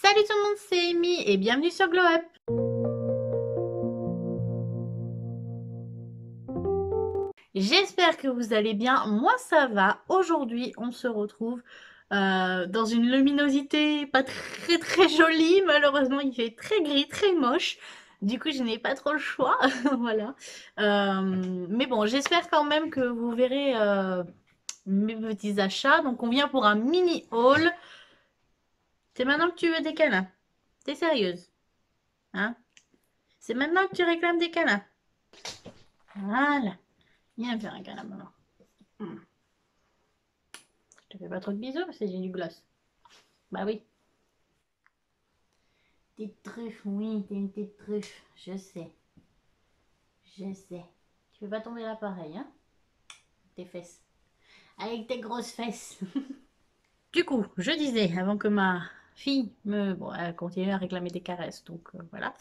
Salut tout le monde, c'est Amy et bienvenue sur Glow Up. J'espère que vous allez bien. Moi ça va. Aujourd'hui on se retrouve dans une luminosité pas très jolie. Malheureusement il fait très gris, très moche. Du coup je n'ai pas trop le choix. Voilà. Mais bon, j'espère quand même que vous verrez mes petits achats. Donc on vient pour un mini haul. C'est maintenant que tu veux des câlins. T'es sérieuse, hein? C'est maintenant que tu réclames des câlins. Voilà. Viens faire un câlin, maman. Hmm. Je te fais pas trop de bisous parce que j'ai du gloss. Bah oui. Petite truffe, oui, t'es une petite truffe. Je sais. Je sais. Tu fais pas tomber l'appareil, hein? Tes fesses. Avec tes grosses fesses. Du coup, je disais, avant que ma fille me... Bon, elle continue à réclamer des caresses, donc voilà.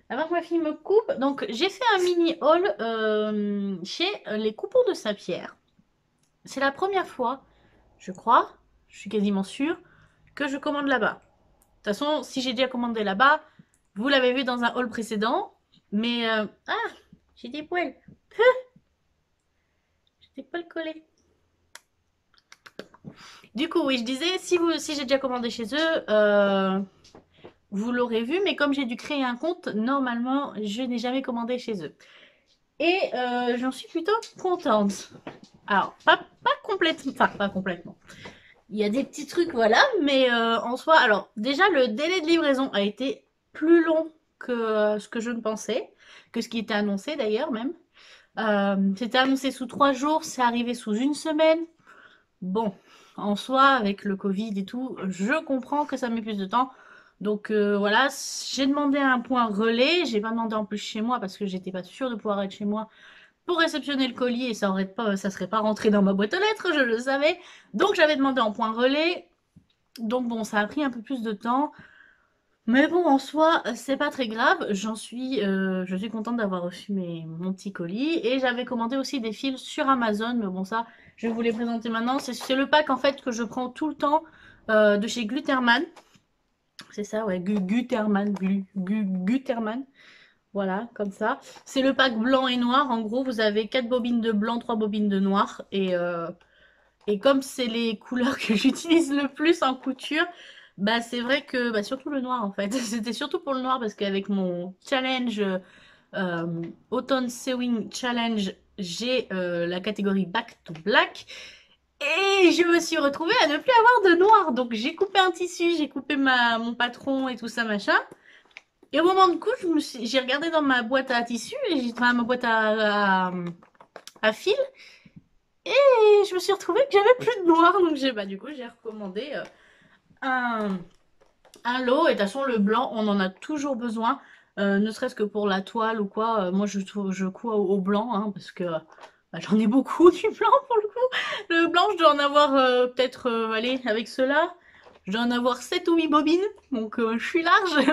Avant que ma fille me coupe, donc j'ai fait un mini haul chez les Coupons de Saint-Pierre. C'est la première fois, je crois, je suis quasiment sûre, que je commande là-bas. De toute façon, si j'ai déjà commandé là-bas, vous l'avez vu dans un haul précédent. Mais... ah, j'ai des poils. J'ai des poils collés. Du coup, oui, je disais, si j'ai déjà commandé chez eux, vous l'aurez vu. Mais comme j'ai dû créer un compte, normalement, je n'ai jamais commandé chez eux. Et j'en suis plutôt contente. Alors, pas complètement... Enfin, pas complètement. Il y a des petits trucs, voilà, mais en soi, alors déjà le délai de livraison a été plus long que ce que je ne pensais, que ce qui était annoncé d'ailleurs même. C'était annoncé sous 3 jours, c'est arrivé sous une semaine. Bon, en soi, avec le Covid et tout, je comprends que ça met plus de temps. Donc voilà, j'ai demandé un point relais, j'ai pas demandé en plus chez moi parce que j'étais pas sûre de pouvoir être chez moi pour réceptionner le colis et ça serait pas rentré dans ma boîte aux lettres, je le savais. Donc j'avais demandé en point relais. Donc bon, ça a pris un peu plus de temps. Mais bon, en soi, c'est pas très grave. Je suis contente d'avoir reçu mon petit colis. Et j'avais commandé aussi des fils sur Amazon. Mais bon, ça, je vais vous les présenter maintenant. C'est le pack en fait que je prends tout le temps de chez Glutterman. C'est ça, ouais, Gutermann. Voilà, comme ça. C'est le pack blanc et noir. En gros, vous avez 4 bobines de blanc, 3 bobines de noir. Et comme c'est les couleurs que j'utilise le plus en couture, bah c'est vrai que, bah surtout le noir en fait. C'était surtout pour le noir parce qu'avec mon challenge Autumn Sewing Challenge, j'ai la catégorie Back to Black. Et je me suis retrouvée à ne plus avoir de noir. Donc j'ai coupé un tissu, j'ai coupé mon patron et tout ça machin. Et au moment de couche, j'ai regardé dans ma boîte à tissu, enfin ma boîte à fil, et je me suis retrouvée que j'avais plus de noir. Donc du coup j'ai recommandé un, un lot. Et de toute façon le blanc, on en a toujours besoin, ne serait-ce que pour la toile ou quoi. Moi je couds au blanc, hein, parce que bah, j'en ai beaucoup du blanc pour le coup. Le blanc, je dois en avoir peut-être, allez, avec cela, je dois en avoir 7 ou 8 bobines. Donc je suis large,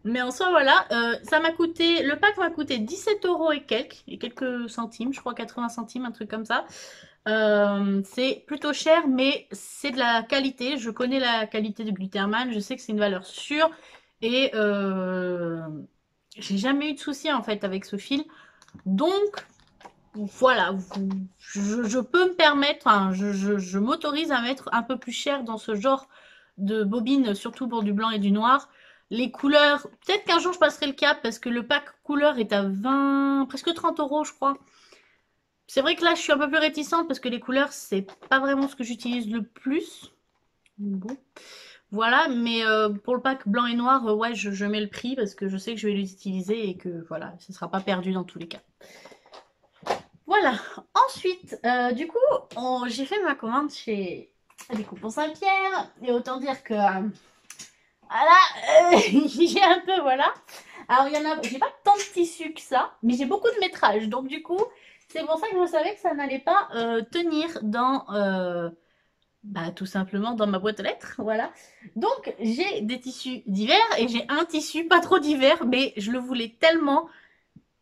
mais en soi, voilà, ça m'a coûté, le pack m'a coûté 17 euros et quelques centimes, je crois 80 centimes, un truc comme ça. C'est plutôt cher, mais c'est de la qualité. Je connais la qualité de Glitterman, je sais que c'est une valeur sûre et j'ai jamais eu de soucis en fait avec ce fil. Donc voilà, je peux me permettre, enfin, je m'autorise à mettre un peu plus cher dans ce genre de bobine, surtout pour du blanc et du noir. Les couleurs, peut-être qu'un jour je passerai le cap parce que le pack couleur est à 20, presque 30 euros, je crois. C'est vrai que là, je suis un peu plus réticente parce que les couleurs, c'est pas vraiment ce que j'utilise le plus. Bon, voilà, mais pour le pack blanc et noir, ouais, je mets le prix parce que je sais que je vais l'utiliser et que voilà, ce sera pas perdu dans tous les cas. Voilà. Ensuite, du coup, j'ai fait ma commande chez les Coupons Saint-Pierre. Et autant dire que, voilà, j'ai un peu, voilà. Alors, j'ai pas tant de tissu que ça, mais j'ai beaucoup de métrage. Donc, du coup, c'est pour ça que je savais que ça n'allait pas tenir dans, bah, tout simplement dans ma boîte aux lettres. Voilà. Donc, j'ai des tissus divers et j'ai un tissu pas trop divers, mais je le voulais tellement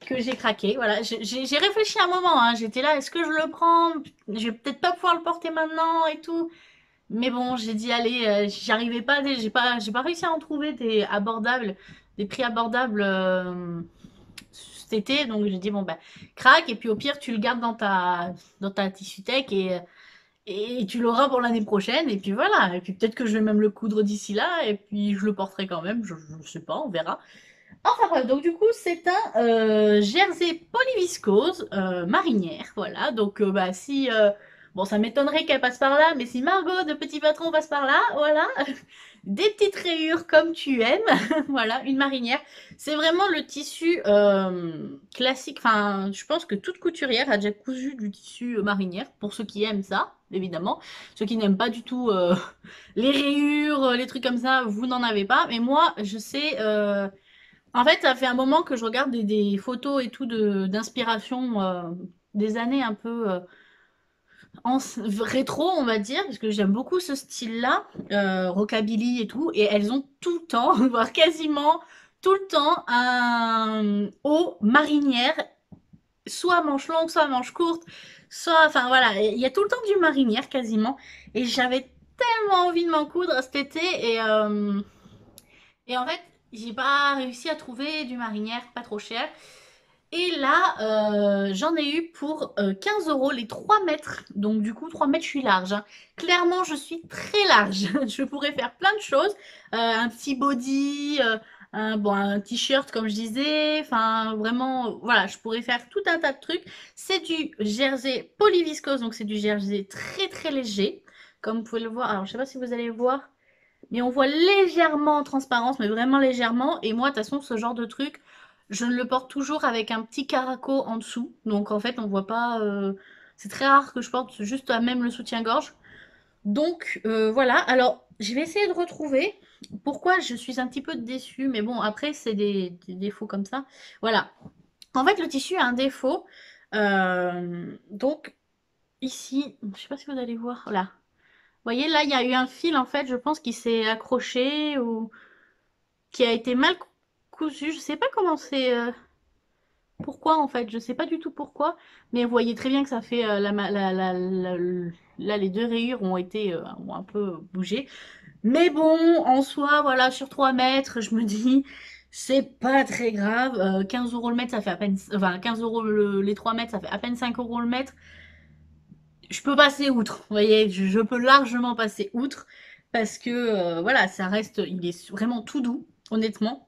que j'ai craqué. Voilà, j'ai réfléchi un moment, hein. J'étais là, est-ce que je le prends? Je vais peut-être pas pouvoir le porter maintenant et tout. Mais bon, j'ai dit, allez, j'y arrivais pas, j'ai pas réussi à en trouver des abordables, des prix abordables cet été. Donc j'ai dit, bon, bah, craque, et puis au pire, tu le gardes dans ta tissu tech et tu l'auras pour l'année prochaine. Et puis voilà. Et puis peut-être que je vais même le coudre d'ici là, et puis je le porterai quand même. Je sais pas, on verra. Enfin bref, donc du coup, c'est un jersey polyviscose marinière. Voilà, donc bah si. Bon, ça m'étonnerait qu'elle passe par là, mais si Margot de Petit Patron passe par là, voilà, des petites rayures comme tu aimes, voilà, une marinière. C'est vraiment le tissu classique, enfin, je pense que toute couturière a déjà cousu du tissu marinière, pour ceux qui aiment ça, évidemment. Ceux qui n'aiment pas du tout les rayures, les trucs comme ça, vous n'en avez pas. Mais moi, je sais, en fait, ça fait un moment que je regarde des photos et tout d'inspiration des années un peu rétro, on va dire, parce que j'aime beaucoup ce style-là, rockabilly et tout, et elles ont tout le temps, voire quasiment tout le temps, un haut marinière, soit à manches longues, soit à manches courtes, soit, enfin voilà, il y a tout le temps du marinière quasiment, et j'avais tellement envie de m'en coudre cet été, et en fait, j'ai pas réussi à trouver du marinière pas trop cher. Et là, j'en ai eu pour 15 euros les 3 mètres. Donc du coup, 3 mètres, je suis large, hein. Clairement, je suis très large. Je pourrais faire plein de choses. Un petit body, bon, un t-shirt comme je disais. Enfin, vraiment, voilà, je pourrais faire tout un tas de trucs. C'est du jersey polyviscose, donc c'est du jersey très très léger. Comme vous pouvez le voir. Alors, je sais pas si vous allez voir. Mais on voit légèrement en transparence, mais vraiment légèrement. Et moi, de toute façon, ce genre de truc, je le porte toujours avec un petit caraco en dessous. Donc en fait, on voit pas. C'est très rare que je porte juste à même le soutien-gorge. Donc voilà. Alors, je vais essayer de retrouver. Pourquoi je suis un petit peu déçue. Mais bon, après, c'est des défauts comme ça. Voilà. En fait, le tissu a un défaut. Donc, ici, je sais pas si vous allez voir. Là. Vous voyez, là, il y a eu un fil, en fait, je pense, qui s'est accroché ou qui a été mal cousu. Je sais pas comment c'est. Pourquoi, en fait, je sais pas du tout pourquoi. Mais vous voyez très bien que ça fait. Là, les deux rayures ont été. Ont un peu bougé. Mais bon, en soi, voilà, sur 3 mètres, je me dis. C'est pas très grave. 15 euros le mètre, ça fait à peine. Enfin, 15 euros les 3 mètres, ça fait à peine 5 euros le mètre. Je peux passer outre. Vous voyez, je peux largement passer outre parce que voilà, ça reste, il est vraiment tout doux, honnêtement,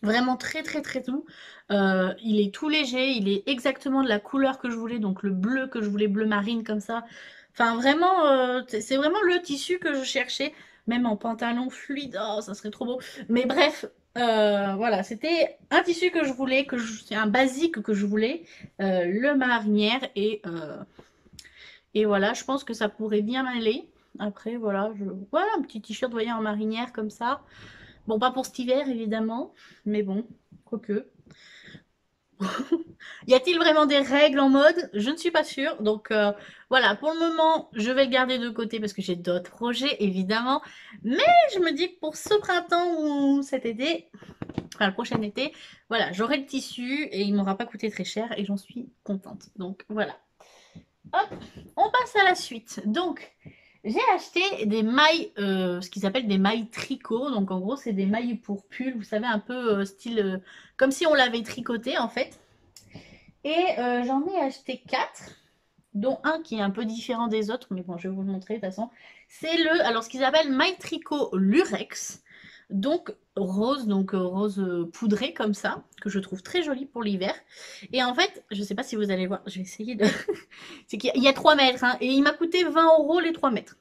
vraiment très très très doux. Il est tout léger, il est exactement de la couleur que je voulais, donc le bleu que je voulais, bleu marine comme ça. Enfin vraiment, c'est vraiment le tissu que je cherchais, même en pantalon fluide, oh, ça serait trop beau. Mais bref. Voilà, c'était un tissu que je voulais, c'est un basique que je voulais, le marinière et voilà, je pense que ça pourrait bien m'aller. Après, voilà, voilà, un petit t-shirt, vous voyez, en marinière comme ça. Bon, pas pour cet hiver, évidemment, mais bon, quoique. Y a-t-il vraiment des règles en mode? Je ne suis pas sûre. Donc voilà, pour le moment, je vais le garder de côté parce que j'ai d'autres projets, évidemment. Mais je me dis que pour ce printemps ou cet été, enfin le prochain été, voilà, j'aurai le tissu et il m'aura pas coûté très cher et j'en suis contente. Donc voilà. Hop, on passe à la suite. Donc, j'ai acheté des mailles, ce qu'ils appellent des mailles tricot. Donc, en gros, c'est des mailles pour pull, vous savez, un peu style, comme si on l'avait tricoté en fait. Et j'en ai acheté 4, dont un qui est un peu différent des autres, mais bon, je vais vous le montrer de toute façon. C'est alors ce qu'ils appellent maille tricot lurex. Donc rose, rose poudré comme ça, que je trouve très joli pour l'hiver. Et en fait, je sais pas si vous allez voir, je vais essayer de. C'est qu'il y a 3 mètres, hein, et il m'a coûté 20 euros les 3 mètres.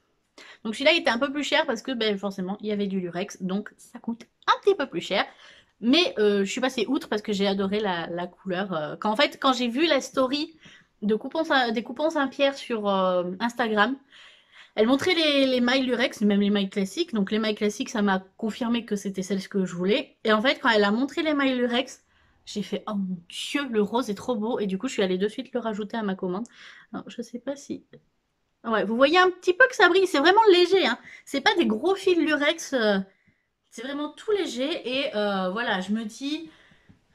Donc celui-là il était un peu plus cher parce que ben, forcément il y avait du lurex, donc ça coûte un petit peu plus cher. Mais je suis passée outre parce que j'ai adoré la couleur. En fait, quand j'ai vu la story des coupons Saint-Pierre sur Instagram, elle montrait les mailles lurex, même les mailles classiques. Donc les mailles classiques, ça m'a confirmé que c'était celle que je voulais. Et en fait, quand elle a montré les mailles lurex, j'ai fait oh mon dieu, le rose est trop beau. Et du coup, je suis allée de suite le rajouter à ma commande. Alors, je sais pas si. Ouais, vous voyez un petit peu que ça brille. C'est vraiment léger, hein. C'est pas des gros fils lurex. C'est vraiment tout léger. Et voilà, je me dis.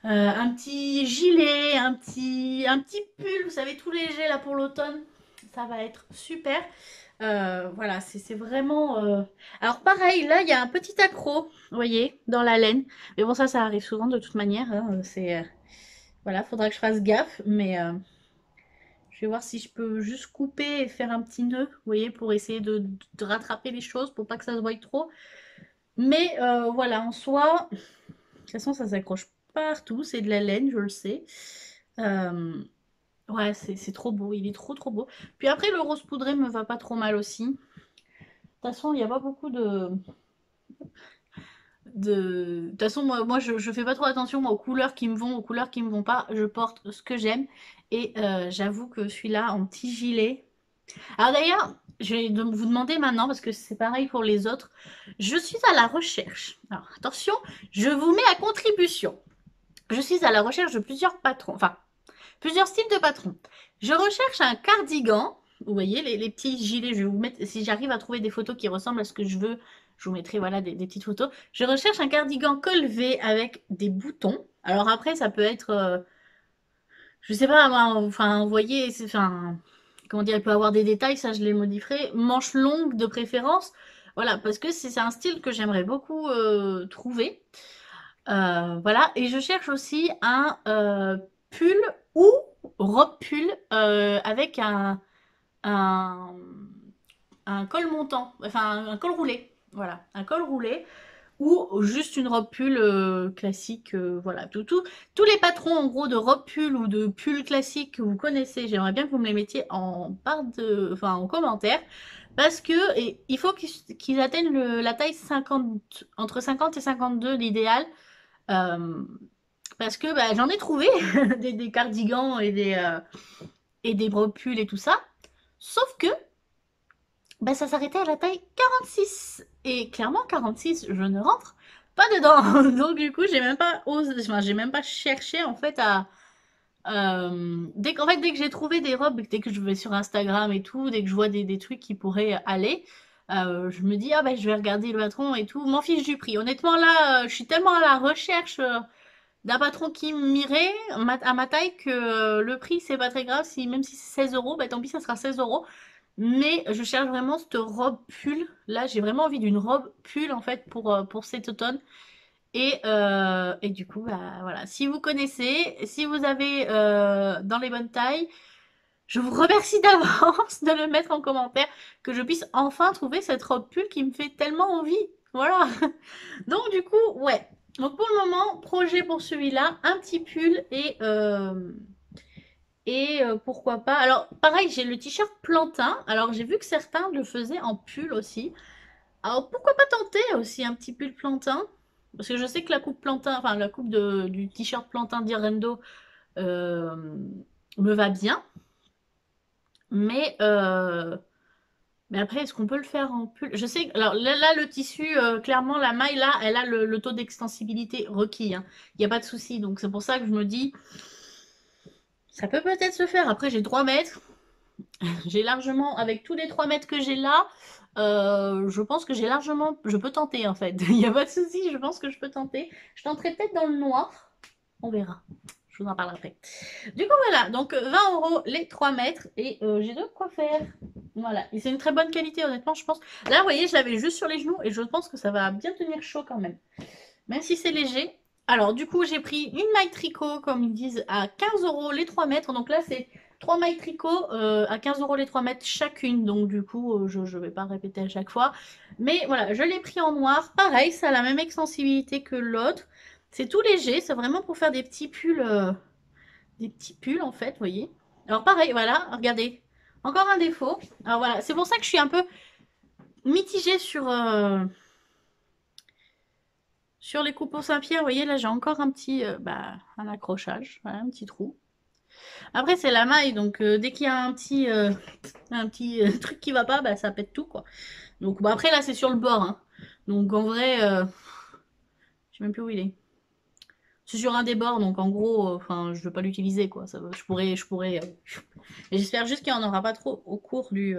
Un petit gilet, un petit pull, vous savez, tout léger là pour l'automne. Ça va être super. Voilà, c'est vraiment... Alors pareil, là, il y a un petit accro, vous voyez, dans la laine. Mais bon, ça arrive souvent de toute manière, hein, voilà, faudra que je fasse gaffe, mais je vais voir si je peux juste couper et faire un petit nœud, vous voyez, pour essayer de rattraper les choses, pour pas que ça se voie trop. Mais voilà, en soi, de toute façon, ça s'accroche partout, c'est de la laine, je le sais. Euh, ouais, c'est trop beau, il est trop beau. Puis après, le rose poudré me va pas trop mal aussi. De toute façon, il n'y a pas beaucoup de toute façon, moi je fais pas trop attention moi, aux couleurs qui me vont, aux couleurs qui me vont pas. Je porte ce que j'aime. Et j'avoue que celui-là en petit gilet. Alors d'ailleurs, je vais vous demander maintenant, parce que c'est pareil pour les autres. Je suis à la recherche. Alors attention, je vous mets à contribution. Je suis à la recherche de plusieurs patrons. Enfin, plusieurs styles de patrons. Je recherche un cardigan. Vous voyez, les petits gilets, je vais vous mettre, si j'arrive à trouver des photos qui ressemblent à ce que je veux, je vous mettrai voilà, des petites photos. Je recherche un cardigan col V avec des boutons. Alors après, ça peut être, je sais pas, enfin, vous voyez, enfin, comment dire, il peut avoir des détails, ça je les modifierai. Manches longues de préférence. Voilà, parce que c'est un style que j'aimerais beaucoup trouver. Voilà, et je cherche aussi un pull ou robe pull avec un, un col montant, enfin un col roulé. Voilà, un col roulé ou juste une robe pull classique. Voilà, tous les patrons en gros de robe pull ou de pull classique que vous connaissez, j'aimerais bien que vous me les mettiez en enfin en commentaire. Parce que il faut qu'ils atteignent la taille 50, entre 50 et 52, l'idéal. Euh, Parce que bah, j'en ai trouvé des cardigans et des robes pulls et tout ça. Sauf que bah, ça s'arrêtait à la taille 46. Et clairement, 46, je ne rentre pas dedans. Donc du coup, j'ai même pas osé, enfin, j'ai même pas cherché en fait à... dès que j'ai trouvé des robes, dès que je vais sur Instagram et tout, dès que je vois des trucs qui pourraient aller, je me dis, ah ben je vais regarder le patron et tout, m'en fiche du prix. Honnêtement là, je suis tellement à la recherche d'un patron qui m'irait à ma taille que le prix c'est pas très grave, si, même si c'est 16 euros, bah tant pis ça sera 16 euros. Mais je cherche vraiment cette robe pull. Là j'ai vraiment envie d'une robe pull en fait pour cet automne. Et du coup, bah, voilà. Si vous connaissez, si vous avez dans les bonnes tailles, je vous remercie d'avance de le mettre en commentaire, que je puisse enfin trouver cette robe pull qui me fait tellement envie. Voilà. Donc du coup, ouais. Donc pour le moment, projet pour celui-là, un petit pull et pourquoi pas. Alors pareil, j'ai le t-shirt plantain. Alors j'ai vu que certains le faisaient en pull aussi. Alors pourquoi pas tenter aussi un petit pull plantain? Parce que je sais que la coupe plantain, enfin la coupe du t-shirt plantain d'Irendo euh, me va bien. Mais, euh, mais après, est-ce qu'on peut le faire en pull? Je sais que alors là, le tissu, clairement, la maille là, elle a le taux d'extensibilité requis, hein. Il n'y a pas de souci. Donc c'est pour ça que je me dis, ça peut peut-être se faire. Après, j'ai 3 mètres. J'ai largement, avec tous les 3 mètres que j'ai là, je pense que j'ai largement, je peux tenter en fait. Il n'y a pas de souci, je pense que je peux tenter. Je tenterai peut-être dans le noir. On verra. Je vous en parlerai après. Du coup, voilà. Donc, 20 euros les 3 mètres. Et j'ai de quoi faire. Voilà. Et c'est une très bonne qualité, honnêtement, je pense. Là, vous voyez, je l'avais juste sur les genoux. Et je pense que ça va bien tenir chaud quand même. Même si c'est léger. Alors, du coup, j'ai pris une maille tricot, comme ils disent, à 15 euros les 3 mètres. Donc là, c'est 3 mailles tricot à 15 euros les 3 mètres chacune. Donc, du coup, je ne vais pas répéter à chaque fois. Mais voilà, je l'ai pris en noir. Pareil, ça a la même extensibilité que l'autre. C'est tout léger. C'est vraiment pour faire des petits pulls, en fait, vous voyez. Alors, pareil, voilà, regardez. Encore un défaut. Alors, voilà, c'est pour ça que je suis un peu mitigée sur les coupons Saint-Pierre. Vous voyez, là, j'ai encore un petit un accrochage, voilà, un petit trou. Après, c'est la maille, donc dès qu'il y a un petit truc qui va pas, bah, ça pète tout, quoi. Donc, bon, après, là, c'est sur le bord, hein. Donc, en vrai, je sais même plus où il est. C'est sur un des bords, donc en gros, enfin, je veux pas l'utiliser, quoi. Ça, je pourrais. Et j'espère juste qu'il n'y en aura pas trop au cours du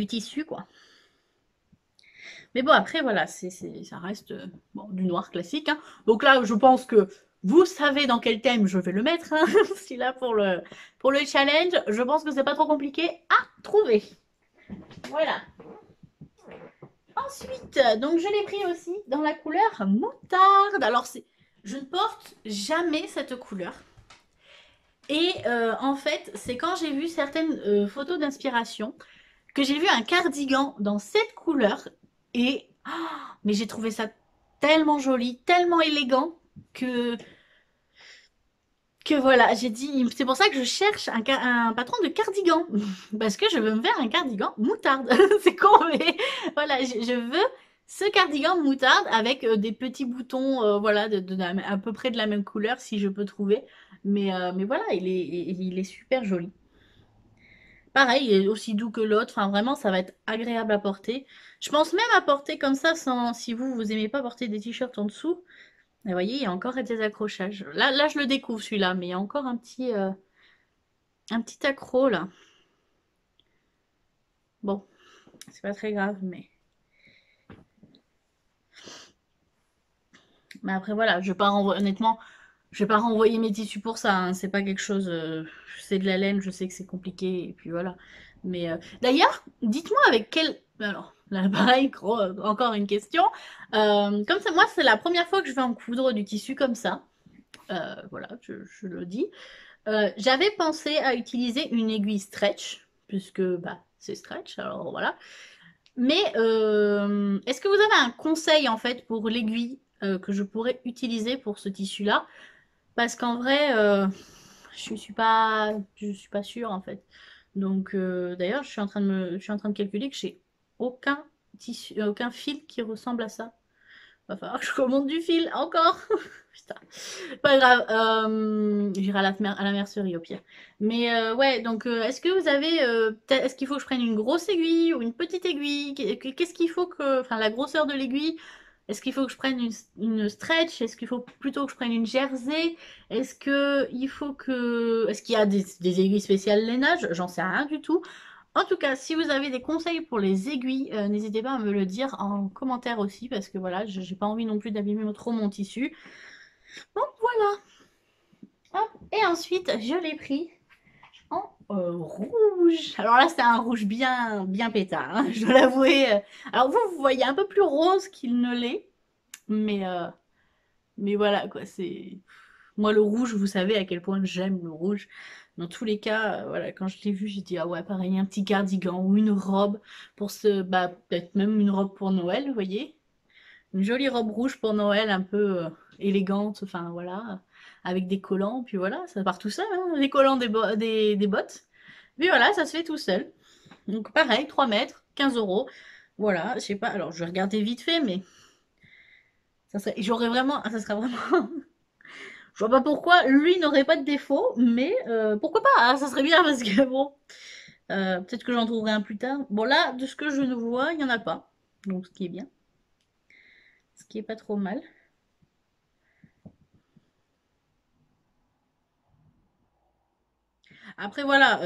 tissu, quoi. Mais bon, après, voilà, ça reste bon, du noir classique, hein. Donc là, je pense que Vous savez dans quel thème je vais le mettre, hein, celui-là pour le challenge. Je pense que c'est pas trop compliqué à trouver. Voilà. Ensuite, donc je l'ai pris aussi dans la couleur moutarde. Alors, je ne porte jamais cette couleur. Et en fait, c'est quand j'ai vu certaines photos d'inspiration que j'ai vu un cardigan dans cette couleur. Et mais j'ai trouvé ça tellement joli, tellement élégant que voilà, j'ai dit, c'est pour ça que je cherche un patron de cardigan, parce que je veux me faire un cardigan moutarde. C'est con, mais voilà, je veux ce cardigan moutarde avec des petits boutons, voilà, à peu près de la même couleur si je peux trouver. Mais voilà, il est super joli. Pareil, il est aussi doux que l'autre. Enfin, vraiment, ça va être agréable à porter. Je pense même à porter comme ça, sans, si vous aimez pas porter des t-shirts en dessous. Vous voyez, il y a encore des accrochages. Là, je le découvre celui-là, mais il y a encore un petit accro là. Bon, c'est pas très grave, mais après voilà, je vais pas renvoyer, honnêtement, je vais pas renvoyer mes tissus pour ça. Hein. C'est pas quelque chose. C'est de la laine, je sais que c'est compliqué, et puis voilà. Mais d'ailleurs, dites-moi avec quel. Alors, là, pareil, encore une question. Comme ça, moi, c'est la première fois que je vais en coudre du tissu comme ça. Voilà, je le dis. J'avais pensé à utiliser une aiguille stretch, puisque bah, c'est stretch, alors voilà. Mais est-ce que vous avez un conseil en fait pour l'aiguille que je pourrais utiliser pour ce tissu-là? Parce qu'en vrai, je suis pas sûre en fait. Donc d'ailleurs, je suis en train de calculer que j'ai aucun tissu, aucun fil qui ressemble à ça. Va falloir que je commande du fil encore. Putain. Pas grave. J'irai à la mercerie au pire. Mais ouais, donc est-ce que vous avez. Est-ce qu'il faut que je prenne une grosse aiguille ou une petite aiguille? Qu'est-ce qu'il faut que. Enfin, la grosseur de l'aiguille. Est-ce qu'il faut que je prenne une stretch? Est-ce qu'il faut plutôt que je prenne une jersey? Est-ce que il faut que. Est-ce qu'il y a des aiguilles spéciales lainage? J'en sais rien du tout. En tout cas, si vous avez des conseils pour les aiguilles, n'hésitez pas à me le dire en commentaire aussi, parce que voilà, j'ai pas envie non plus d'abîmer trop mon tissu. Donc voilà. Hop. Et ensuite, je l'ai pris en rouge. Alors là, c'est un rouge bien pétard, hein, je dois l'avouer. Alors vous voyez un peu plus rose qu'il ne l'est, mais, euh, mais voilà, quoi, c'est... Moi, le rouge, vous savez à quel point j'aime le rouge. Dans tous les cas, voilà, quand je l'ai vu, j'ai dit, ah ouais, pareil, un petit cardigan ou une robe pour bah, peut-être même une robe pour Noël, vous voyez. Une jolie robe rouge pour Noël, un peu élégante, enfin voilà, avec des collants, puis voilà, ça part tout seul, hein, les collants des bottes. Puis voilà, ça se fait tout seul. Donc pareil, 3 mètres, 15 euros. Voilà, je sais pas, alors je vais regarder vite fait, mais j'aurais vraiment, ça serait vraiment je vois pas pourquoi lui n'aurait pas de défaut, mais pourquoi pas, hein, ça serait bien parce que bon, peut-être que j'en trouverai un plus tard. Bon là, de ce que je ne vois, il n'y en a pas, donc ce qui est bien, ce qui est pas trop mal. Après voilà,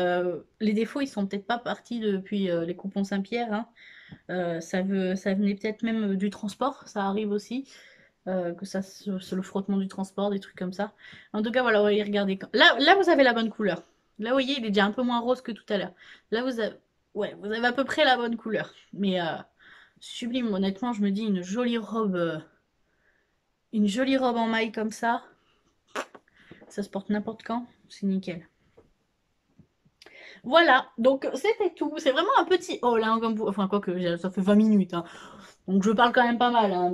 les défauts ils sont peut-être pas partis depuis les coupons Saint-Pierre, hein. Ça venait peut-être même du transport, ça arrive aussi. Que ça c'est le frottement du transport, des trucs comme ça. En tout cas, voilà, on va y regarder. Là, vous avez la bonne couleur. Là, vous voyez, il est déjà un peu moins rose que tout à l'heure. Là, ouais, vous avez à peu près la bonne couleur. Mais sublime, honnêtement, je me dis une jolie robe en maille comme ça se porte n'importe quand, c'est nickel. Voilà, donc c'était tout. C'est vraiment un petit haul, hein, enfin quoi que ça fait 20 minutes, hein. Donc je parle quand même pas mal, hein,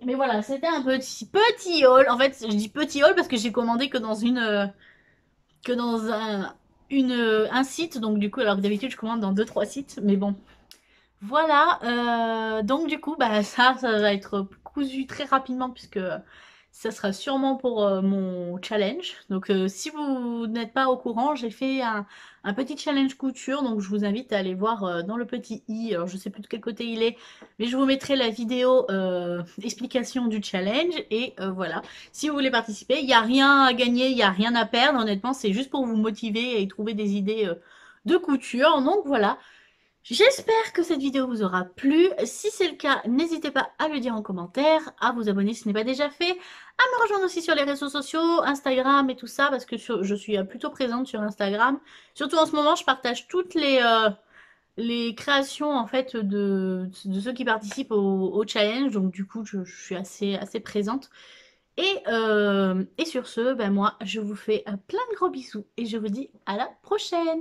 mais voilà, c'était un petit haul. En fait, je dis petit haul parce que j'ai commandé que dans que dans un site. Donc du coup, alors que d'habitude, je commande dans deux trois sites. Mais bon, voilà. Donc du coup, bah ça va être cousu très rapidement puisque ça sera sûrement pour mon challenge. Donc si vous n'êtes pas au courant, j'ai fait un petit challenge couture. Donc je vous invite à aller voir dans le petit i. Alors je sais plus de quel côté il est, mais je vous mettrai la vidéo explication du challenge. Et voilà. Si vous voulez participer, il n'y a rien à gagner, il n'y a rien à perdre. Honnêtement, c'est juste pour vous motiver et trouver des idées de couture. Donc voilà. J'espère que cette vidéo vous aura plu. Si c'est le cas, n'hésitez pas à le dire en commentaire, à vous abonner si ce n'est pas déjà fait, à me rejoindre aussi sur les réseaux sociaux, Instagram et tout ça, parce que je suis plutôt présente sur Instagram. Surtout en ce moment, je partage toutes les créations en fait de ceux qui participent au challenge, donc du coup je suis assez présente. Et sur ce, ben moi je vous fais plein de gros bisous et je vous dis à la prochaine.